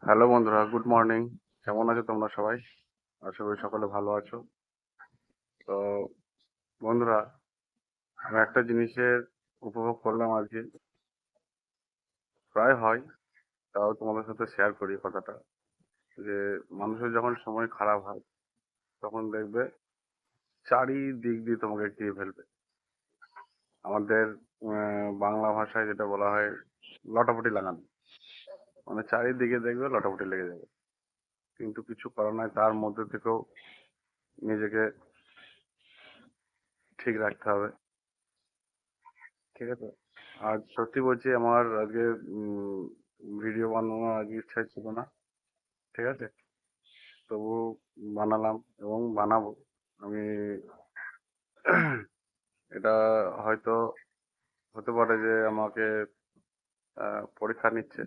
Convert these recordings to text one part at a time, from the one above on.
Hello বন্ধুরা, good morning. কেমন আছো তোমরা সবাই? আশা করি সকলে ভালো আছো। তো বন্ধুরা, আমি একটা জিনিসের উপভোগ করলাম আজকে, প্রায় হয়, তাও তোমাদের সাথে শেয়ার করি কথাটা। যে মানুষের যখন সময় খারাপ হয় তখন দেখবে চারিদিক দিয়ে তোমাকে ঘিরে ফেলবে। আমাদের বাংলা ভাষায় যেটা বলা হয় লটাপটি লাগানো, মানে চারিদিকে দেখবে লটাপটি লেগে যাবে, কিন্তু কিছু করার নাই, তার মধ্যে থেকেও নিজেকে ঠিক রাখতে হবে। ঠিক আছে। আর সত্যি বলছি, আমার আজকে ভিডিও বানানোর আজকে ইচ্ছা ছিল না। ঠিক আছে, তবু বানালাম এবং বানাবো। আমি এটা হয়তো হতে পারে যে আমাকে পরীক্ষা নিচ্ছে।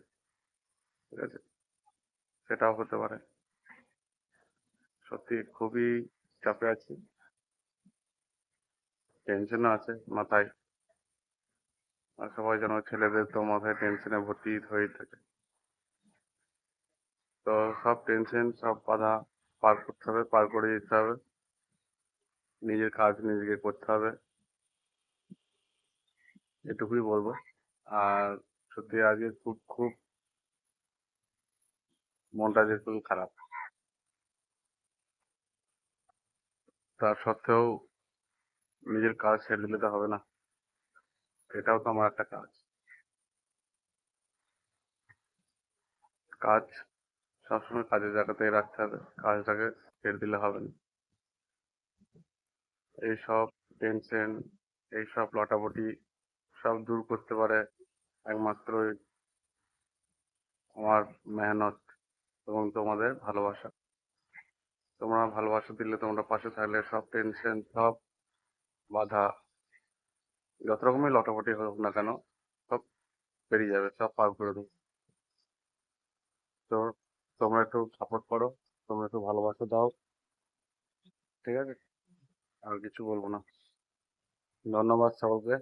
ঠিক আছে, সেটাও হতে পারে। সত্যি খুবই চাপে আছি, টেনশনও আছে মাথায়। আর সবাই যেন, ছেলেদের তো মাথায় টেনশনে ভর্তি হয়ে থাকে। তো সব টেনশন, সব বাধা পার করতে হবে, পার করে দিতে হবে। নিজের কাজ নিজেকে করতে হবে, এটুকুই বলবো। আর সত্যি আজকে খুব খুব মনটা যে খুবই খারাপ, তার সত্ত্বেও নিজের কাজ ছেড়ে দিলে তো হবে না। এটাও তো আমার একটা কাজ। কাজ সবসময় কাজের জায়গাতেই রাখতে হবে, কাজটাকে ছেড়ে দিলে হবে না। এইসব টেনশন, এইসব লটাপটি সব দূর করতে পারে একমাত্র আমার মেহনত এবং তোমাদের ভালোবাসা। তোমরা ভালোবাসা দিলে, তোমরা পাশে থাকলে, সব টেনশন, সব বাধা, যত রকমের লটাপটি হোক না কেন, সব পেরিয়ে যাবে, সব পার করে দেবো। তো তোমরা একটু সাপোর্ট করো, তোমরা একটু ভালোবাসা দাও। ঠিক আছে, আর কিছু বলবো না। ধন্যবাদ সকলকে।